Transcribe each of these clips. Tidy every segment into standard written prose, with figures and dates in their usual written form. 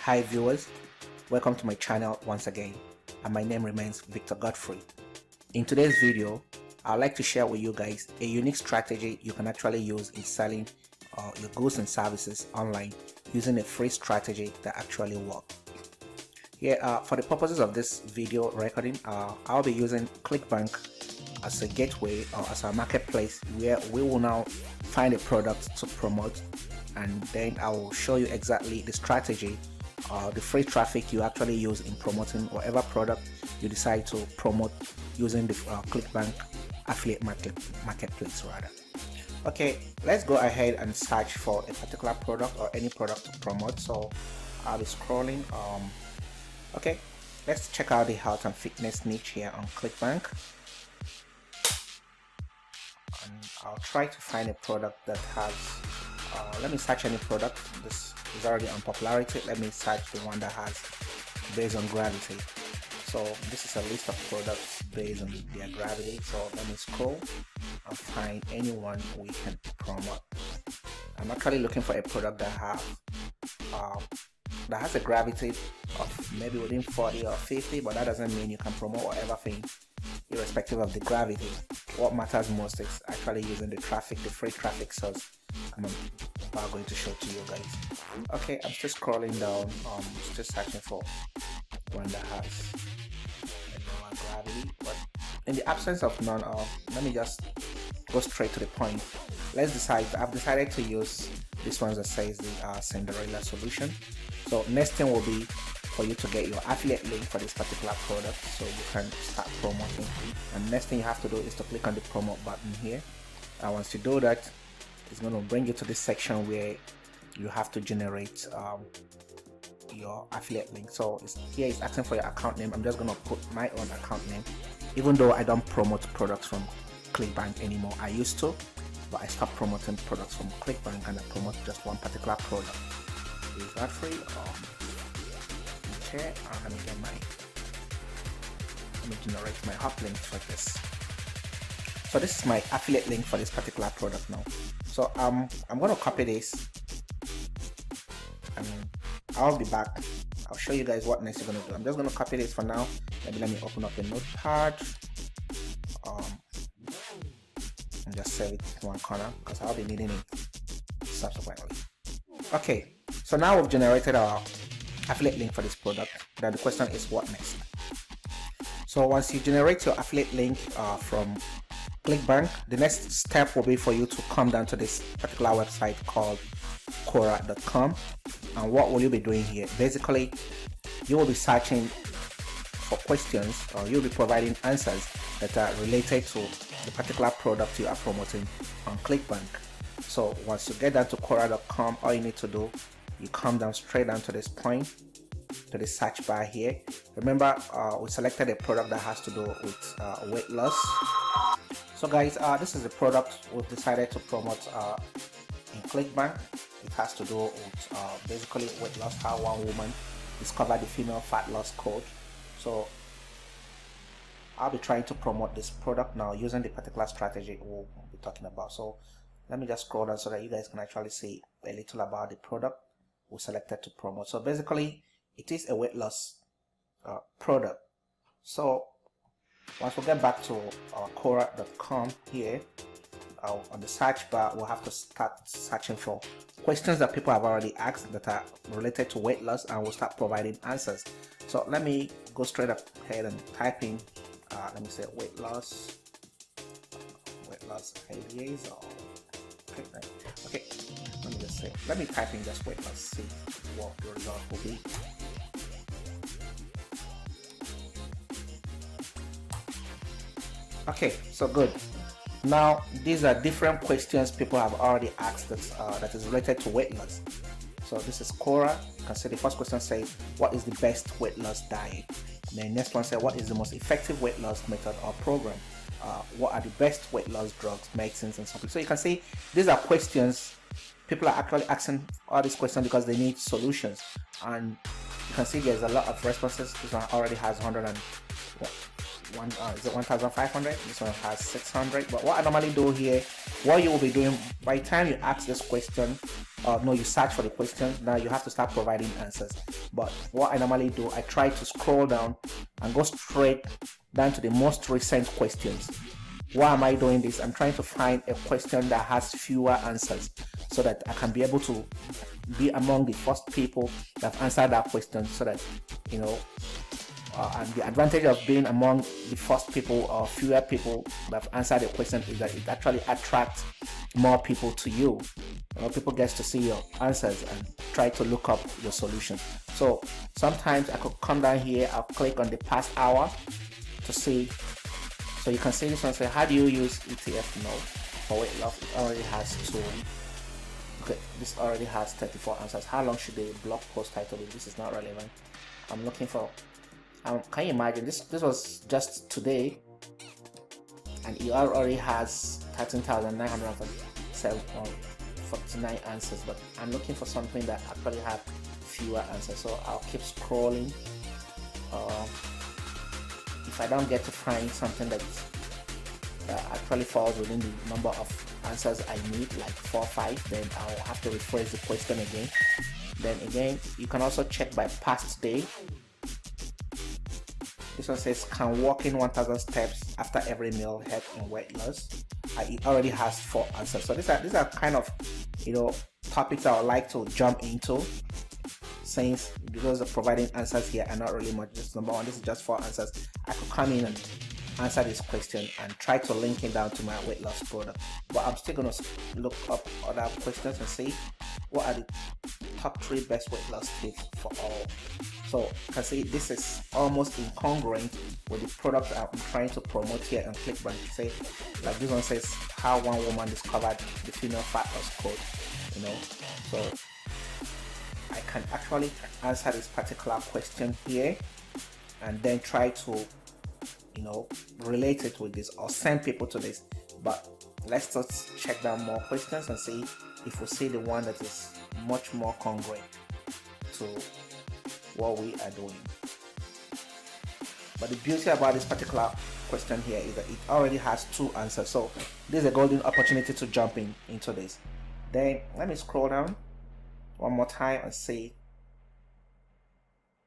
Hi viewers, welcome to my channel once again, and my name remains Victor Godfrey. In today's video, I'd like to share with you guys a unique strategy you can actually use in selling your goods and services online using a free strategy that actually works. Here, for the purposes of this video recording, I'll be using Clickbank as a gateway or as a marketplace where we will now find a product to promote, and then I will show you exactly the strategy, the free traffic you actually use in promoting whatever product you decide to promote using the Clickbank affiliate marketplace rather. Okay, let's go ahead and search for a particular product or any product to promote. So I'll be scrolling. Okay, let's check out the health and fitness niche here on Clickbank, and I'll try to find a product that has let me search any product. This is already on popularity. Let me search the one that has based on gravity. So this is a list of products based on their gravity. So let me scroll and find anyone we can promote. I'm actually looking for a product that has a gravity of maybe within 40 or 50, but that doesn't mean you can promote whatever thing irrespective of the gravity. What matters most is actually using the traffic, the free traffic source I'm going to show to you guys. Okay, I'm still scrolling down, still searching for one that has a lower gravity, but in the absence of none, let me just go straight to the point. Let's decide. I've decided to use this one that says the Cinderella solution. So next thing will be for you to get your affiliate link for this particular product so you can start promoting. And next thing you have to do is to click on the promote button here, and once you do that, it's going to bring you to this section where you have to generate your affiliate link. So here it's asking for your account name. I'm just going to put my own account name, even though I don't promote products from Clickbank anymore. I used to, but I stopped promoting products from Clickbank and I promote just one particular product. Is that free? Okay, let me generate my hot links for this. So this is my affiliate link for this particular product now. So I'm going to copy this, and I'll be back. I'll show you guys what next you're going to do. I'm just going to copy this for now. Maybe let me open up a notepad and just save it in one corner because I'll be needing it subsequently. Okay, so now we've generated our affiliate link for this product. Then the question is what next? So once you generate your affiliate link from Clickbank, the next step will be for you to come down to this particular website called Quora.com. And what will you be doing here? Basically, you will be searching for questions, or you'll be providing answers that are related to the particular product you are promoting on Clickbank. So once you get down to Quora.com, all you need to do, you come down straight down to this point, to the search bar here. Remember, we selected a product that has to do with weight loss. So guys, this is a product we've decided to promote in Clickbank. It has to do with basically weight loss, how one woman discovered the female fat loss code. So I'll be trying to promote this product now using the particular strategy we'll be talking about. So let me just scroll down so that you guys can actually see a little about the product we selected to promote. So basically, it is a weight loss product. So once we get back to Quora.com here, on the search bar, we'll have to start searching for questions that people have already asked that are related to weight loss, and we'll start providing answers. So let me go straight ahead and type in, let me say weight loss ideas, or okay, let me just say, let me type in just weight loss, see what the result will be. Okay, so good. Now these are different questions people have already asked that is related to weight loss. So this is Quora. You can see the first question says, what is the best weight loss diet? And the next one says, what is the most effective weight loss method or program? What are the best weight loss drugs, medicines, and something? So you can see these are questions. People are actually asking all these questions because they need solutions, and you can see there's a lot of responses. This one already has 1,500. This one has 600. But what I normally do here what you will be doing by the time you ask this question, no, you search for the question, now you have to start providing answers. But what I normally do, I try to scroll down and go straight down to the most recent questions. Why am I doing this? I'm trying to find a question that has fewer answers so that I can be able to be among the first people that have answered that question, so that, you know, and the advantage of being among the first people or fewer people that have answered the question is that it actually attracts more people to you. People get to see your answers and try to look up your solution. So sometimes I could come down here, I'll click on the past hour to see. So you can see this one, say, how do you use ETF? No, for weight loss, it already has 2. Okay, this already has 34 answers. How long should the blog post title be? This is not relevant. I'm looking for, can you imagine, this was just today and it already has 13,949 answers, but I'm looking for something that actually have fewer answers. So I'll keep scrolling. If I don't get to find something that actually falls within the number of answers I need, like 4 or 5, then I'll have to rephrase the question again. Then again, you can also check by past day. This one says, can walking 1,000 steps after every meal help in weight loss? It already has 4 answers. So these are kind of, you know, topics I would like to jump into, since because of providing answers here are not really much. Just number 1, this is just 4 answers. I could come in and answer this question and try to link it down to my weight loss product, but I'm still going to look up other questions and see what are the top 3 best weight loss tips for all. So you can see this is almost incongruent with the product I'm trying to promote here on Clickbank. Say, like this one says, how one woman discovered the female fat loss code, you know. So I can actually answer this particular question here and then try to, you know, relate it with this or send people to this. But let's just check down more questions and see if we see the one that is much more congruent to what we are doing. But the beauty about this particular question here is that it already has 2 answers, so this is a golden opportunity to jump into this. Then let me scroll down one more time and see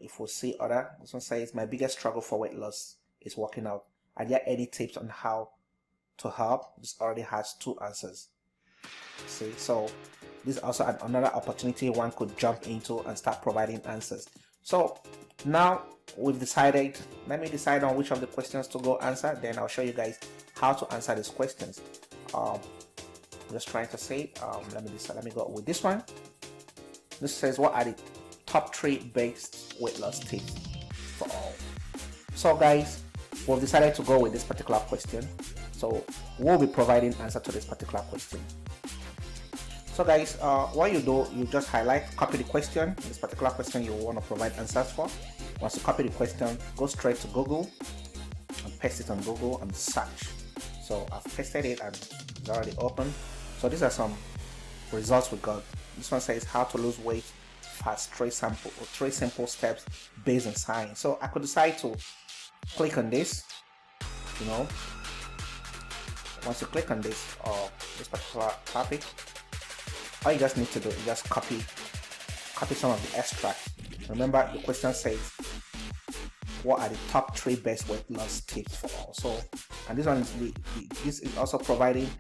if we'll see other. This one says, my biggest struggle for weight loss is working out. Are there any tips on how to help? This already has 2 answers. See, so this is also another opportunity one could jump into and start providing answers. So now we've decided, let me decide on which of the questions to go answer, then I'll show you guys how to answer these questions. I'm just trying to say, let me go with this one. This says, what are the top 3 best weight loss tips for all? So guys, we've decided to go with this particular question, so we'll be providing answer to this particular question. So guys, what you do, you just highlight, copy the question, this particular question you want to provide answers for. Once you copy the question, go straight to Google and paste it on Google and search. So I've pasted it and it's already open. So these are some results we got. This one says, how to lose weight fast, 3 simple steps based on science. So I could decide to click on this, you know. Once you click on this this particular topic, all you just need to do is just copy some of the extracts. Remember, the question says, what are the top 3 best weight loss tips for all? So, and this one, this is also providing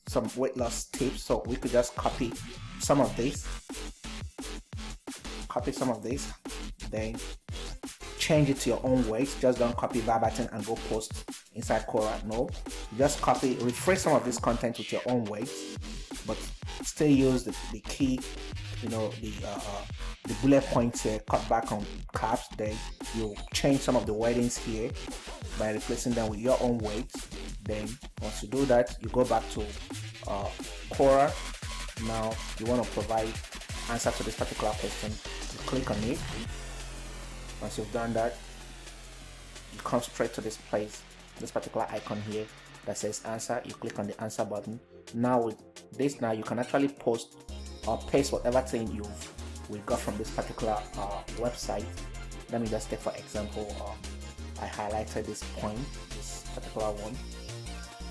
some weight loss tips. So we could just copy some of this, then change it to your own weight. Just don't copy verbatim and go post inside Quora. No, just copy, rephrase some of this content with your own weight, but still use the key, you know, the bullet points here, cut back on caps. Then you change some of the wordings here by replacing them with your own weight. Then once you do that, you go back to Quora. Now you want to provide answer to this particular question. You click on it. Once you've done that, you come straight to this place, this particular icon here that says answer. You click on the answer button. Now with this, now you can actually post or paste whatever thing we got from this particular website. Let me just take for example, I highlighted this point, this particular one.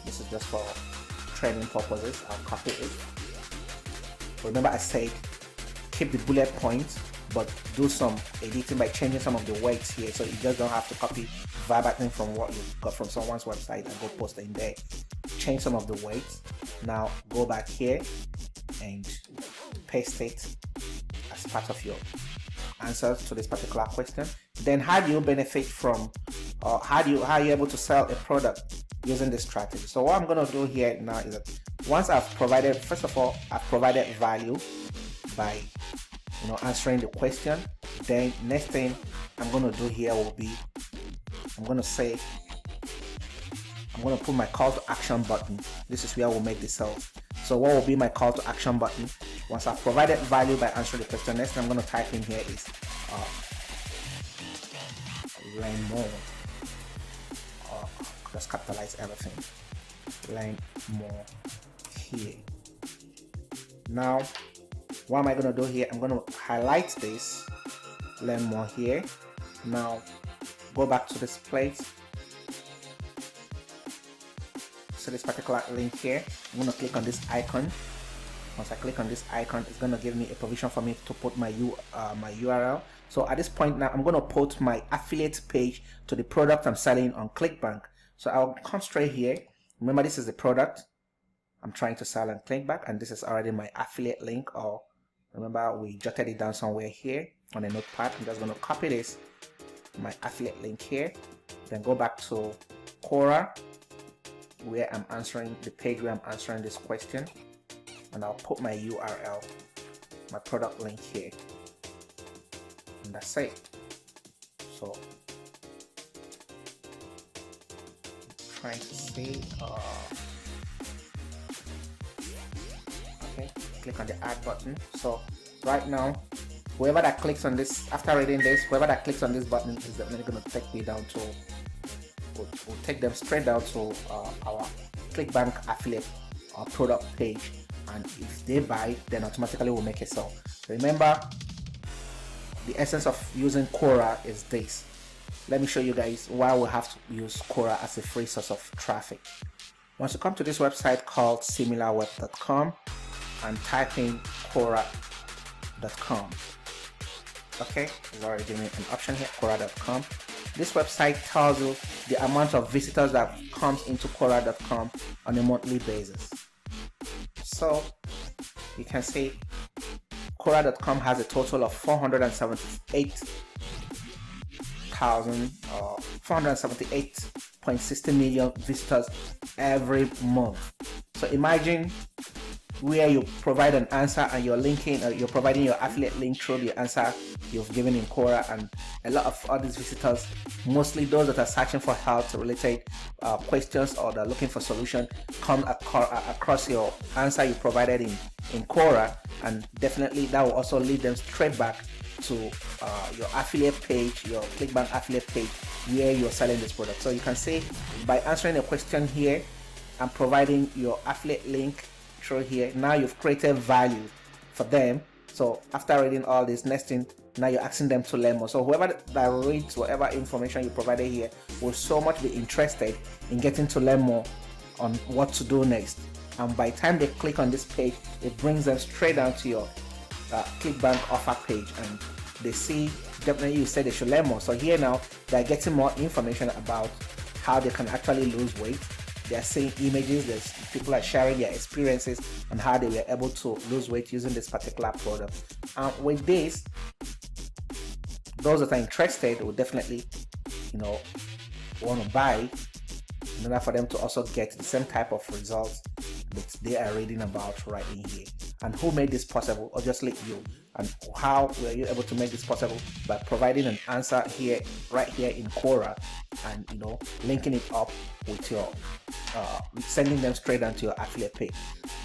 This is just for training purposes, I'll copy it. Remember I said keep the bullet points, but do some editing by changing some of the words here, so you just don't have to copy verbatim from what you got from someone's website and go post it in there. Change some of the words. Now go back here and paste it as part of your answer to this particular question. Then how do you benefit from, or how are you able to sell a product using this strategy? So what I'm going to do here now is that once I've provided, first of all, I've provided value by answering the question. Then next thing I'm going to do here will be, I'm going to put my call to action button. This is where we'll make the sales. So what will be my call to action button? Once I've provided value by answering the question, next thing I'm going to type in here is learn more. Just capitalize everything. Learn more here. Now what am I going to do here? I'm going to highlight this, learn more here. Now go back to this place. So this particular link here, I'm going to click on this icon. Once I click on this icon, it's going to give me a provision for me to put my URL. So at this point now, I'm going to put my affiliate page to the product I'm selling on Clickbank. So I'll come straight here. Remember, this is the product I'm trying to sell on Clickbank, and this is already my affiliate link. Or remember, we jotted it down somewhere here on a notepad. I'm just going to copy this, my affiliate link here, then go back to Quora, where I'm answering the page where I'm answering this question, and I'll put my URL, my product link here, and that's it. So I'm trying to see, okay, click on the add button. So right now, whoever that clicks on this, after reading this, whoever that clicks on this button is definitely going to take me down to, we'll take them straight down to our Clickbank affiliate product page, and if they buy, then automatically we'll make a sale. Remember, the essence of using Quora is this. Let me show you guys why we have to use Quora as a free source of traffic. Once you come to this website called similarweb.com and type in Quora.com, okay, it's already giving me an option here, Quora.com. This website tells you the amount of visitors that comes into Quora.com on a monthly basis. So you can see Quora.com has a total of 478.60 million visitors every month. So imagine where you provide an answer and you're linking, you're providing your affiliate link through the answer you've given in Quora, and a lot of all these visitors, mostly those that are searching for health related questions or they're looking for solution, come across your answer you provided in Quora, and definitely that will also lead them straight back to your affiliate page, your Clickbank affiliate page, where you're selling this product. So you can see by answering a question here and providing your affiliate link through here, now you've created value for them. So after reading all this, next thing, now you're asking them to learn more. So whoever that reads whatever information you provided here will so much be interested in getting to learn more on what to do next. And by the time they click on this page, it brings them straight down to your Clickbank offer page, and they see definitely you said they should learn more. So here now they're getting more information about how they can actually lose weight. They are seeing images, there's people are sharing their experiences on how they were able to lose weight using this particular product. And with this, those that are interested will definitely want to buy in order for them to also get the same type of results that they are reading about right in here. And who made this possible? Obviously you. And how were you able to make this possible? By providing an answer here, right here in Quora, and linking it up with your sending them straight onto your affiliate page.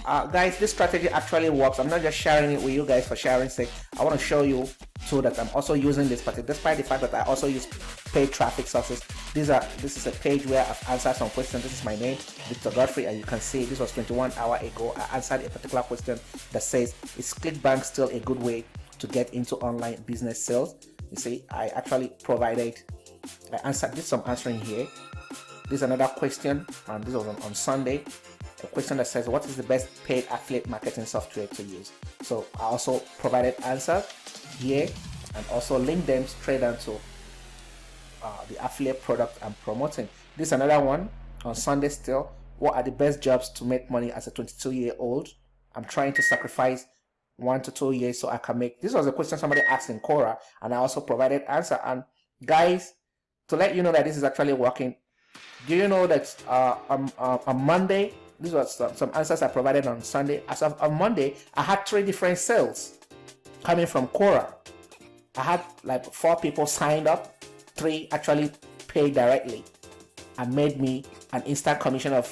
Guys, this strategy actually works. I'm not just sharing it with you guys for sharing sake. I want to show you too that I'm also using this particular, despite the fact that I also use paid traffic sources. This is a page where I've answered some questions. This is my name, Victor Godfrey, and you can see this was 21 hours ago. I answered a particular question that says, is Clickbank still a good way to get into online business sales? You see, I actually did some answering here. This is another question, and this was on Sunday. a question that says what is the best paid affiliate marketing software to use. So I also provided answers here and also link them straight down to the affiliate product I'm promoting. This is another one on Sunday still. What are the best jobs to make money as a 22-year-old? I'm trying to sacrifice 1 to 2 years so I can make. This was a question somebody asked in Quora, and I also provided answer. And guys, to let you know that this is actually working, do you know that on Monday, this was some answers I provided on Sunday. As of on Monday, I had 3 different sales coming from Quora. I had like 4 people signed up, 3 actually paid directly and made me an instant commission of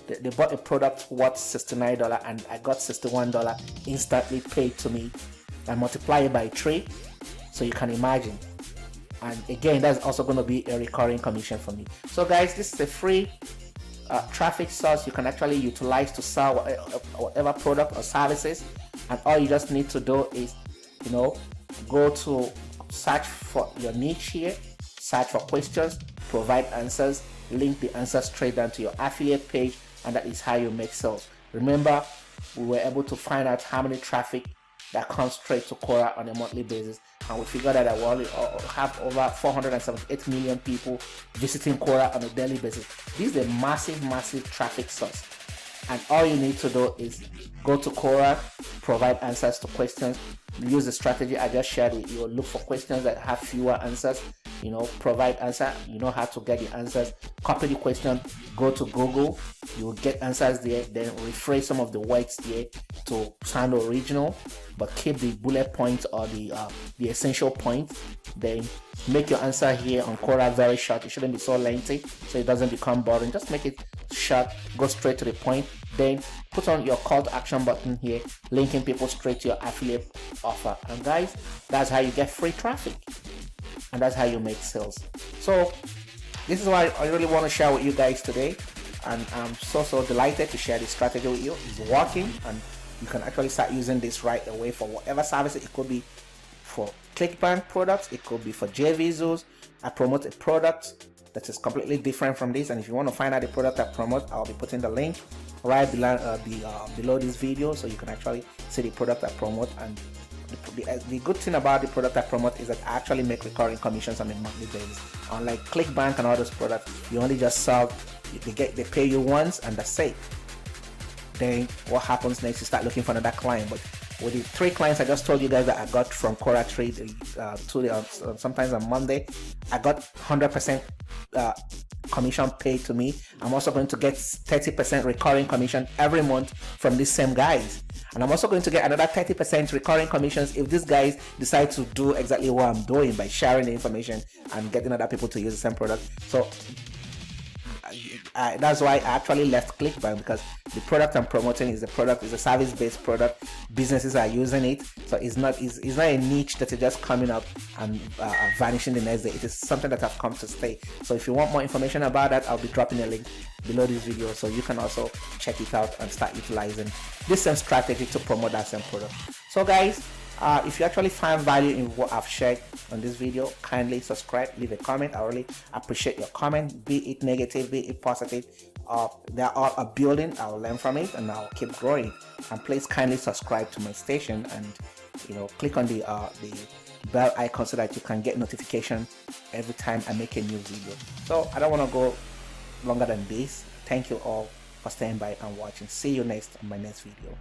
they bought a product worth $69 and I got $61 instantly paid to me, and multiply it by 3, so you can imagine. And again, that's also going to be a recurring commission for me. So guys, this is a free traffic source you can actually utilize to sell whatever product or services, and all you just need to do is, you know, go to search for your niche here, search for questions, provide answers, link the answers straight down to your affiliate page, and that is how you make sales. Remember, we were able to find out how many traffic that comes straight to Quora on a monthly basis, and we figured out that we only have over 478 million people visiting Quora on a daily basis. This is a massive traffic source, and all you need to do is go to Quora, provide answers to questions, use the strategy I just shared with you, look for questions that have fewer answers, you know, provide answer, you know how to get the answers, copy the question, go to Google, you will get answers there, then rephrase some of the words there to sound original, but keep the bullet points or the essential points. Then make your answer here on Quora very short. It shouldn't be so lengthy so it doesn't become boring. Just make it short, go straight to the point, then put on your call to action button here, linking people straight to your affiliate offer. And guys, that's how you get free traffic, and that's how you make sales. So this is what I really want to share with you guys today, and I'm so delighted to share this strategy with you. It's working, and you can actually start using this right away for whatever service. It could be for Clickbank products, it could be for JVZOs. I promote a product that is completely different from this, and if you want to find out the product I promote, I'll be putting the link right below this video, so you can actually see the product I promote. And the good thing about the product I promote is that I actually make recurring commissions on a monthly basis. Unlike Clickbank and all those products, you only just sell, they pay you once and that's it. Then what happens next? You start looking for another client. But with the 3 clients I just told you guys that I got from Quora Trade sometimes on Monday, I got 100% commission paid to me. I'm also going to get 30% recurring commission every month from these same guys, and I'm also going to get another 30% recurring commissions if these guys decide to do exactly what I'm doing by sharing the information and getting other people to use the same product. So that's why I actually left Clickbank, because the product I'm promoting is a service-based product. Businesses are using it, so it's not a niche that is just coming up and vanishing the next day. It is something that have come to stay. So if you want more information about that, I'll be dropping a link below this video, so you can also check it out and start utilizing this same strategy to promote that same product. So guys, if you actually find value in what I've shared on this video, kindly subscribe, leave a comment. I really appreciate your comment, be it negative, be it positive. They're all a building. I'll learn from it and I'll keep growing. And please kindly subscribe to my station, and you know, click on the bell icon so that you can get notification every time I make a new video. So I don't want to go longer than this. Thank you all for staying by and watching. See you next on my next video.